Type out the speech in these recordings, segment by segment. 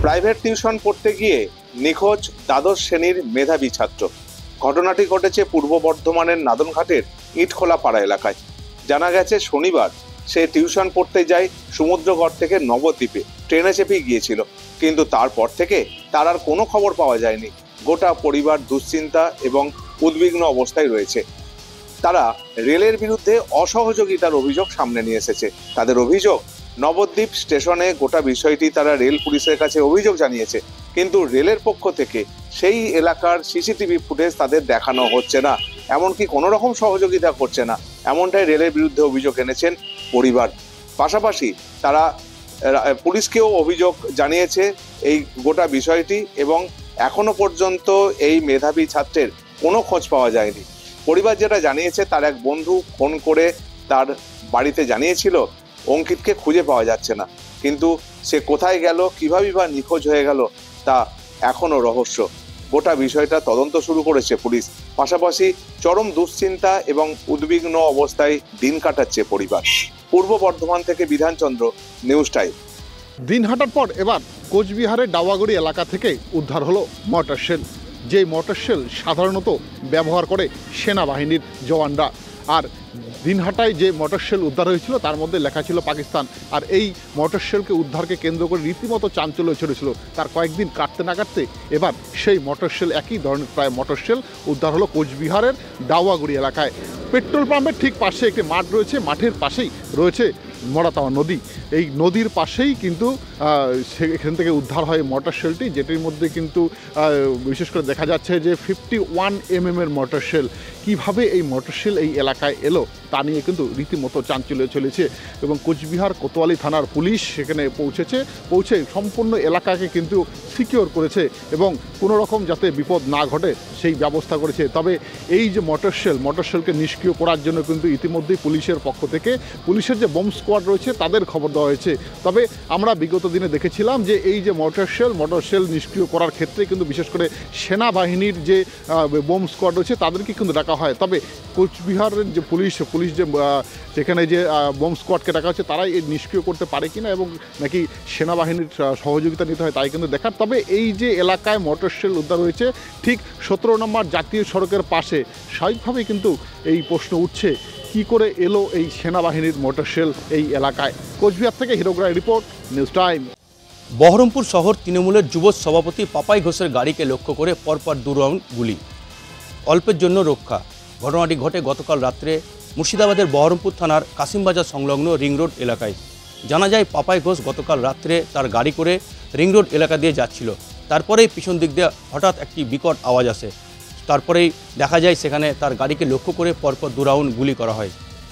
Private tuition পড়তে গিয়ে নিখোঁজ দ্বাদশ শ্রেণীর মেধাবী ছাত্র। ঘটনাটি ঘটেছে পূর্ব বর্ধমানের নাদনঘাটের ইটখোলা পাড়া এলাকায়। জানা গেছে শনিবার সে টিউশন পড়তে যায় সমুদ্রগড় থেকে নবদ্বীপে ট্রেনে চেপে গিয়েছিল, কিন্তু তারপর থেকে তার আর কোনো খবর পাওয়া যায়নি। গোটা পরিবার দুশ্চিন্তা এবং উদ্বিগ্ন অবস্থায় রয়েছে। তারা রেলের বিরুদ্ধে অসহযোগিতার অভিযোগ সামনে নিয়ে এসেছে। তাদের অভিযোগ, নবদ্বীপ স্টেশনে গোটা বিষয়টি তারা রেল পুলিশের কাছে অভিযোগ জানিয়েছে, কিন্তু রেলের পক্ষ থেকে সেই এলাকার সিসিটিভি ফুটেজ তাদের দেখানো হচ্ছে না, এমনকি কোনো রকম সহযোগিতা করছে না, এমনটাই রেলের বিরুদ্ধে অভিযোগ এনেছেন পরিবার। পাশাপাশি তারা পুলিশকেও অভিযোগ জানিয়েছে এই গোটা বিষয়টি, এবং এখনো পর্যন্ত এই মেধাবী ছাত্রের কোনো খোঁজ পাওয়া যায়নি। পরিবার যেটা জানিয়েছে, তার এক বন্ধু ফোন করে তার বাড়িতে জানিয়েছিল অঙ্কিতকে খুঁজে পাওয়া যাচ্ছে না, কিন্তু সে কোথায় গেল, কিভাবে বা নিখোঁজ হয়ে গেল তা এখনো রহস্য। গোটা বিষয়টা তদন্ত শুরু করেছে পুলিশ। পাশাপাশি চরম দুশ্চিন্তা এবং উদ্বিগ্ন অবস্থায় দিন কাটাচ্ছে পরিবার। পূর্ব বর্ধমান থেকে বিধানচন্দ্র, নিউজ টাইম। দিন হাঁটার পর এবার কোচবিহারের ডাওয়াগুড়ি এলাকা থেকে উদ্ধার হলো মর্টার শেল। যে মর্টার শেল সাধারণত ব্যবহার করে সেনাবাহিনীর জওয়ানরা। আর দিনহাটায় যে মর্টার শেল উদ্ধার হয়েছিল তার মধ্যে লেখা ছিল পাকিস্তান। আর এই মর্টার শেলকে উদ্ধারকে কেন্দ্র করে রীতিমতো চাঞ্চল্য ছড়িয়েছিল। তার কয়েকদিন কাটতে না কাটতে এবার সেই মর্টার শেল, একই ধরনের প্রায় মর্টার শেল উদ্ধার হলো কোচবিহারের ডাওয়াগুড়ি এলাকায়। পেট্রোল পাম্পের ঠিক পাশে একটি মাঠ রয়েছে, মাঠের পাশেই রয়েছে মরাতাওয়া নদী। এই নদীর পাশেই কিন্তু এখান থেকে উদ্ধার হয় মর্টার শেলটি, যেটির মধ্যে কিন্তু বিশেষ করে দেখা যাচ্ছে যে 51 mm মর্টার শেল। কীভাবে এই মর্টার শেল এই এলাকায় এলো তা নিয়ে কিন্তু রীতিমতো চাঞ্চল্য চলেছে। এবং কোচবিহার কোতোয়ালি থানার পুলিশ সেখানে পৌঁছে সম্পূর্ণ এলাকাকে কিন্তু সিকিওর করেছে এবং কোনো রকম যাতে বিপদ না ঘটে সেই ব্যবস্থা করেছে। তবে এই যে মর্টার শেলকে নিষ্ক্রিয় করার জন্য কিন্তু ইতিমধ্যেই পুলিশের পক্ষ থেকে পুলিশের যে বোম স্কোয়াড রয়েছে তাদের খবর দেওয়া হয়েছে। তবে আমরা বিগত দিনে দেখেছিলাম যে এই যে মর্টার শেল নিষ্ক্রিয় করার ক্ষেত্রে কিন্তু বিশেষ করে সেনাবাহিনীর যে বোম স্কোয়াড রয়েছে তাদেরকে কিন্তু ডাকা হয়। তবে কোচবিহারের যে পুলিশ যে সেখানে যে বোম স্কোয়াডকে ডাকা হচ্ছে তারাই এই নিষ্ক্রিয় করতে পারে কিনা এবং নাকি সেনাবাহিনীর সহযোগিতা নিতে হয় তাই কিন্তু দেখার। তবে এই যে এলাকায় মর্টার শেল উদ্ধার হয়েছে ঠিক 17 নম্বর জাতীয় সড়কের পাশে, স্বাভাবিকভাবেই কিন্তু এই প্রশ্ন উঠছে কি করে এলো এই সেনাবাহিনীর মর্টার শেল এই এলাকায়। কোচবিহার থেকে হিরক রায় রিপোর্ট, নিউজ টাইম। বহরমপুর শহর তৃণমূলের যুব সভাপতি পাপাই ঘোষের গাড়িকে লক্ষ্য করে পরপর 2 রাউন্ড গুলি, অল্পের জন্য রক্ষা। ঘটনাটি ঘটে গতকাল রাত্রে মুর্শিদাবাদের বহরমপুর থানার কাশিমবাজার সংলগ্ন রিং রোড এলাকায়। জানা যায় পাপাই ঘোষ গতকাল রাত্রে তার গাড়ি করে রিং রোড এলাকা দিয়ে যাচ্ছিল। তারপরেই পিছন দিক দিয়ে হঠাৎ একটি বিকট আওয়াজ আসে। তারপরেই দেখা যায় সেখানে তার গাড়িকে লক্ষ্য করে পরপর 2 রাউন্ড গুলি করা হয়।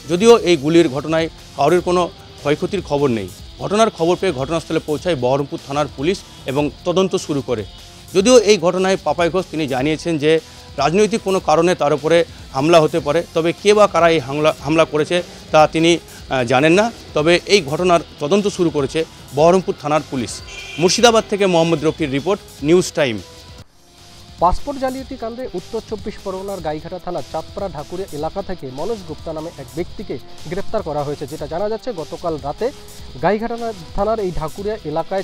যদিও এই গুলির ঘটনায় কারোর কোনো ক্ষয়ক্ষতির খবর নেই। ঘটনার খবর পেয়ে ঘটনাস্থলে পৌঁছায় বহরমপুর থানার পুলিশ এবং তদন্ত শুরু করে। যদিও এই ঘটনায় পাপাই ঘোষ তিনি জানিয়েছেন যে রাজনৈতিক কোনো কারণে তার উপরে হামলা হতে পারে, তবে কে বা কারা এই হামলা করেছে তা তিনি জানেন না। তবে এই ঘটনার তদন্ত শুরু করেছে বহরমপুর থানার পুলিশ। মুর্শিদাবাদ থেকে মোহাম্মদ রফির রিপোর্ট, নিউজ টাইম। পাসপোর্ট জালিয়াতি কাণ্ডে উত্তর 24 পরগনার গাইঘাটা থানার চাঁদপাড়া ঢাকুরিয়া এলাকা থেকে মনোজ গুপ্তা নামে এক ব্যক্তিকে গ্রেপ্তার করা হয়েছে। যেটা জানা যাচ্ছে গতকাল রাতে গাইঘাটা থানার এই ঢাকুরিয়া এলাকায়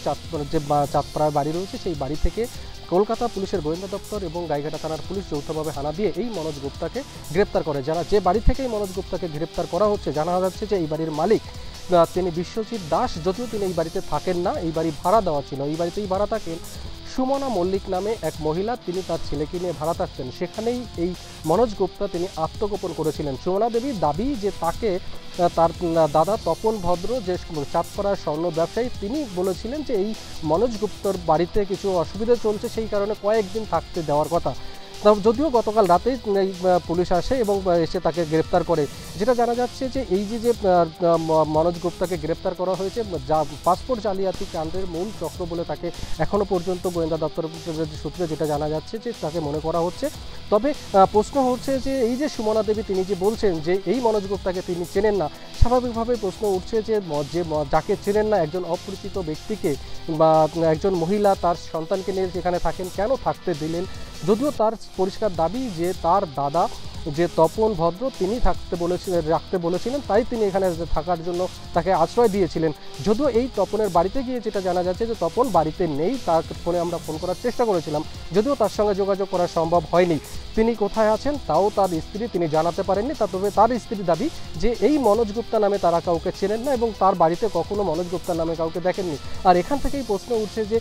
যে চাঁদপাড়ার বাড়ি রয়েছে সেই বাড়ি থেকে কলকাতা পুলিশের গোয়েন্দা দপ্তর এবং গাইঘাটা থানার পুলিশ যৌথভাবে হানা দিয়ে এই মনোজ গুপ্তাকে গ্রেপ্তার করে। যে বাড়ি থেকে এই মনোজ গুপ্তাকে গ্রেপ্তার করা হচ্ছে, জানা যাচ্ছে যে এই বাড়ির মালিক তিনি বিশ্বজিৎ দাস। যদিও তিনি এই বাড়িতে থাকেন না, এই বাড়ি ভাড়া দেওয়া ছিল। এই বাড়িতেই ভাড়া থাকেন সুমনা মল্লিক নামে এক মহিলা, তিনি তার ছেলেকে নিয়ে ভাড়া থাকতেন। সেখানেই এই মনোজ গুপ্তা তিনি আত্মগোপন করেছিলেন। সুমনা দেবীর দাবি যে তাকে তার দাদা তপন ভদ্র, যে চাঁদপাড়ার স্বর্ণ ব্যবসায়ী, তিনি বলেছিলেন যে এই মনোজ গুপ্তর বাড়িতে কিছু অসুবিধা চলছে, সেই কারণে কয়েকদিন থাকতে দেওয়ার কথা। যদিও গতকাল রাতেই পুলিশ আসে এবং এসে তাকে গ্রেপ্তার করে। যেটা জানা যাচ্ছে যে এই যে মনোজ গুপ্তাকে গ্রেপ্তার করা হয়েছে, যা পাসপোর্ট জালিয়াতি কাণ্ডের মূল চক্র বলে তাকে এখনও পর্যন্ত গোয়েন্দা দপ্তরের সূত্রে যেটা জানা যাচ্ছে যে তাকে মনে করা হচ্ছে। তবে প্রশ্ন হচ্ছে যে এই যে সুমনা দেবী তিনি যে বলছেন যে এই মনোজ গুপ্তাকে তিনি চেনেন না, স্বাভাবিকভাবে প্রশ্ন উঠছে যে যাকে চেনেন না একজন অপরিচিত ব্যক্তিকে বা একজন মহিলা তার সন্তানকে নিয়ে যেখানে থাকেন কেন থাকতে দিলেন। যদিও তার পরিষ্কার দাবি যে তার দাদা যে তপন ভদ্র তিনি রাখতে বলেছিলেন, তাই তিনি এখানে থাকার জন্য তাকে আশ্রয় দিয়েছিলেন। যদিও এই তপনের বাড়িতে গিয়ে যেটা জানা যাচ্ছে যে তপন বাড়িতে নেই, তার ফোনে আমরা ফোন করার চেষ্টা করেছিলাম, যদিও তার সঙ্গে যোগাযোগ করা সম্ভব হয়নি। তিনি কোথায় আছেন তাও তার স্ত্রী তিনি জানাতে পারেননি। তবে তার স্ত্রীর দাবি যে এই মনোজ গুপ্তা নামে তারা কাউকে চেনেন না এবং তার বাড়িতে কখনো মনোজ গুপ্তা নামে কাউকে দেখেননি। আর এখান থেকেই প্রশ্ন উঠছে যে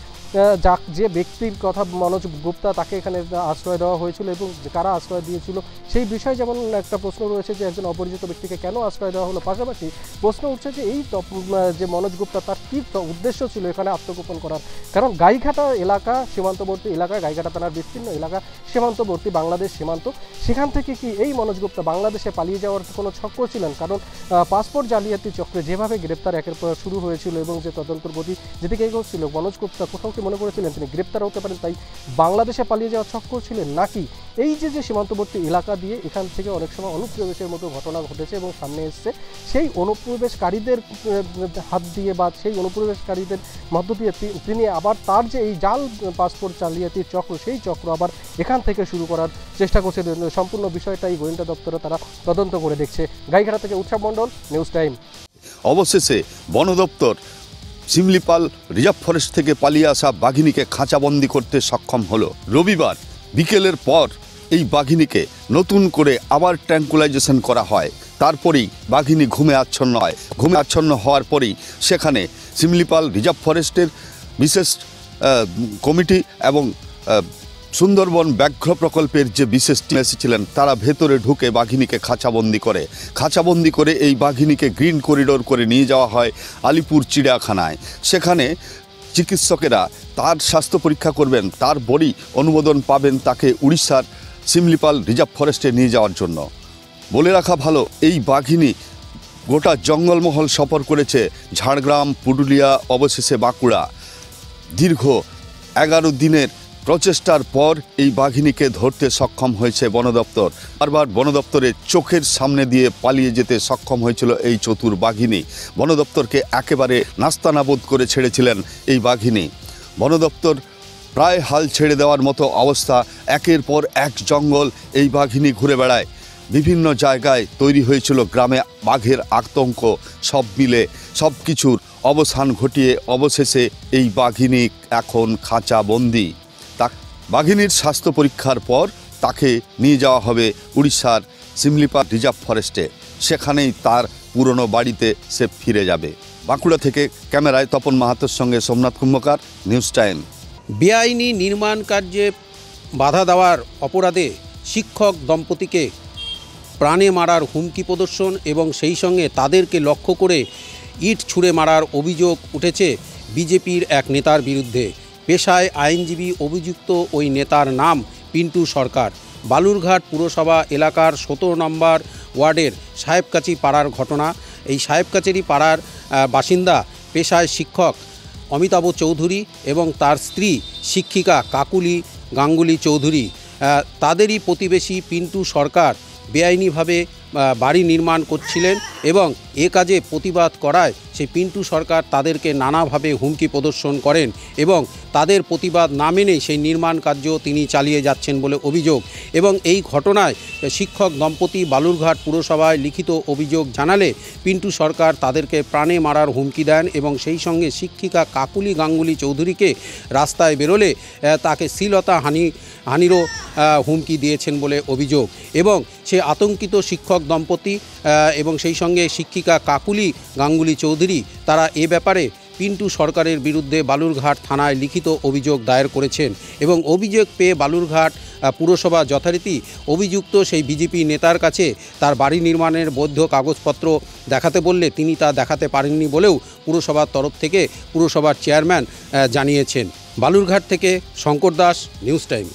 যে ব্যক্তির কথা মনোজ গুপ্তা, তাকে এখানে আশ্রয় দেওয়া হয়েছিল এবং কারা আশ্রয় দিয়েছিল সেই বিষয়ে যেমন একটা প্রশ্ন রয়েছে যে একজন অপরিচিত ব্যক্তিকে কেন আশ্রয় দেওয়া হলো, পাশাপাশি প্রশ্ন উঠছে যে এই যে মনোজ গুপ্তা তার কী উদ্দেশ্য ছিল এখানে আত্মগোপন করার। কারণ গাইঘাটা এলাকা সীমান্তবর্তী এলাকা, গাইঘাটা থানার বিস্তীর্ণ এলাকা, সীমান্তবর্তী বাংলাদেশ সীমান্ত, সেখান থেকে কি এই মনোজ গুপ্তা বাংলাদেশে পালিয়ে যাওয়ার কোনো চক্র ছিলেন? কারণ পাসপোর্ট জালিয়াতি চক্রে যেভাবে গ্রেপ্তার একের পর শুরু হয়েছিল এবং যে তদন্তর গতি যেদিকে এগোচ্ছিল, মনোজ গুপ্তা কোথাও কি মনে করেছিলেন তিনি গ্রেপ্তার হতে পারেন, তাই বাংলাদেশে পালিয়ে যাওয়ার চক্র ছিলেন, নাকি এই যে সীমান্তবর্তী এলাকা দিয়ে এখান থেকে অনেক সময় অনুপ্রবেশের মতো ঘটনা ঘটেছে এবং সামনে এসছে, সেই অনুপ্রবেশকারীদের হাত দিয়ে বা সেই অনুপ্রবেশকারীদের মধ্য দিয়ে তিনি আবার তার যে এই জাল পাসপোর্ট জালিয়াতির চক্র, সেই চক্র আবার এখান থেকে শুরু করার চেষ্টা করছে। সম্পূর্ণ বিষয়টাই গোয়েন্দা দপ্তরে তারা তদন্ত করে দেখছে। গাইঘাটা থেকে উৎসব মণ্ডল, নিউজ টাইম। অবশেষে বন দপ্তর শিমলিপাল রিজার্ভ ফরেস্ট থেকে পালিয়ে আসা বাঘিনীকে খাঁচাবন্দি করতে সক্ষম হলো। রবিবার বিকেলের পর এই বাঘিনীকে নতুন করে আবার ট্র্যাঙ্কুলাইজেশন করা হয়। তারপরেই বাঘিনী ঘুমে আচ্ছন্ন হওয়ার পরেই সেখানে শিমলিপাল রিজার্ভ ফরেস্টের বিশেষ কমিটি এবং সুন্দরবন ব্যাঘ্র প্রকল্পের যে বিশেষ টিম এসেছিলেন তারা ভেতরে ঢুকে বাঘিনীকে খাঁচাবন্দি করে এই বাঘিনীকে গ্রিন করিডোর করে নিয়ে যাওয়া হয় আলিপুর চিড়িয়াখানায়। সেখানে চিকিৎসকেরা তার স্বাস্থ্য পরীক্ষা করবেন, তারপরই অনুমোদন পাবেন তাকে উড়িষ্যার শিমলিপাল রিজার্ভ ফরেস্টে নিয়ে যাওয়ার জন্য। বলে রাখা ভালো, এই বাঘিনী গোটা জঙ্গলমহল সফর করেছে, ঝাড়গ্রাম, পুরুলিয়া, অবশেষে বাঁকুড়া। দীর্ঘ 11 দিনের প্রচেষ্টার পর এই বাঘিনীকে ধরতে সক্ষম হয়েছে বন দপ্তর। বারবার বন দপ্তরের চোখের সামনে দিয়ে পালিয়ে যেতে সক্ষম হয়েছিল এই চতুর বাঘিনী। বন দপ্তরকে একেবারে নাস্তানাবুদ করে ছেড়েছিলেন এই বাঘিনী। বন দপ্তর প্রায় হাল ছেড়ে দেওয়ার মতো অবস্থা। একের পর এক জঙ্গল এই বাঘিনী ঘুরে বেড়ায়। বিভিন্ন জায়গায় তৈরি হয়েছিল গ্রামে বাঘের আতঙ্ক। সব মিলে সব কিছুর অবসান ঘটিয়ে অবশেষে এই বাঘিনী এখন খাঁচাবন্দি। বাঘিনীর স্বাস্থ্য পরীক্ষার পর তাকে নিয়ে যাওয়া হবে উড়িষ্যার শিমলিপাল রিজার্ভ ফরেস্টে। সেখানেই তার পুরনো বাড়িতে সে ফিরে যাবে। বাঁকুড়া থেকে ক্যামেরায় তপন মাহাতোর সঙ্গে সোমনাথ কুম্ভকার, নিউজ টাইম। বেআইনি নির্মাণ কার্যে বাধা দেওয়ার অপরাধে শিক্ষক দম্পতিকে প্রাণে মারার হুমকি প্রদর্শন এবং সেই সঙ্গে তাদেরকে লক্ষ্য করে ইট ছুঁড়ে মারার অভিযোগ উঠেছে বিজেপির এক নেতার বিরুদ্ধে। পেশায় আইনজীবী অভিযুক্ত ওই নেতার নাম পিন্টু সরকার। বালুরঘাট পুরসভা এলাকার 17 নম্বর ওয়ার্ডের সাহেবকাছি পাড়ার ঘটনা। এই সাহেবকাছেরই পাড়ার বাসিন্দা পেশায় শিক্ষক অমিতাভ চৌধুরী এবং তার স্ত্রী শিক্ষিকা কাকুলি গাঙ্গুলি চৌধুরী, তাদেরই প্রতিবেশী পিন্টু সরকার বেআইনিভাবে বাড়ি নির্মাণ করছিলেন এবং এ কাজে প্রতিবাদ করায় সেই পিন্টু সরকার তাদেরকে নানাভাবে হুমকি প্রদর্শন করেন এবং তাদের প্রতিবাদ না মেনে সেই নির্মাণ কার্য তিনি চালিয়ে যাচ্ছেন বলে অভিযোগ। এবং এই ঘটনায় শিক্ষক দম্পতি বালুরঘাট পুরসভায় লিখিত অভিযোগ জানালে পিন্টু সরকার তাদেরকে প্রাণে মারার হুমকি দেন এবং সেই সঙ্গে শিক্ষিকা কাকুলি গাঙ্গুলি চৌধুরীকে রাস্তায় বেরোলে তাকে হানিরও হুমকি দিয়েছেন বলে অভিযোগ। এবং সে আতঙ্কিত শিক্ষক দম্পতি এবং সেই সঙ্গে শিক্ষিকা কাকুলি গাঙ্গুলি চৌধুরী তারা এ ব্যাপারে পিন্টু সরকারের বিরুদ্ধে বালুরঘাট থানায় লিখিত অভিযোগ দায়ের করেছেন এবং অভিযোগ পেয়ে বালুরঘাট পুরসভা যথারীতি অভিযুক্ত সেই বিজেপি নেতার কাছে তার বাড়ি নির্মাণের বৈধ কাগজপত্র দেখাতে বললে তিনি তা দেখাতে পারেননি বলেও পুরসভার তরফ থেকে পুরসভার চেয়ারম্যান জানিয়েছেন। বালুরঘাট থেকে শঙ্কর দাস, নিউজ টাইম।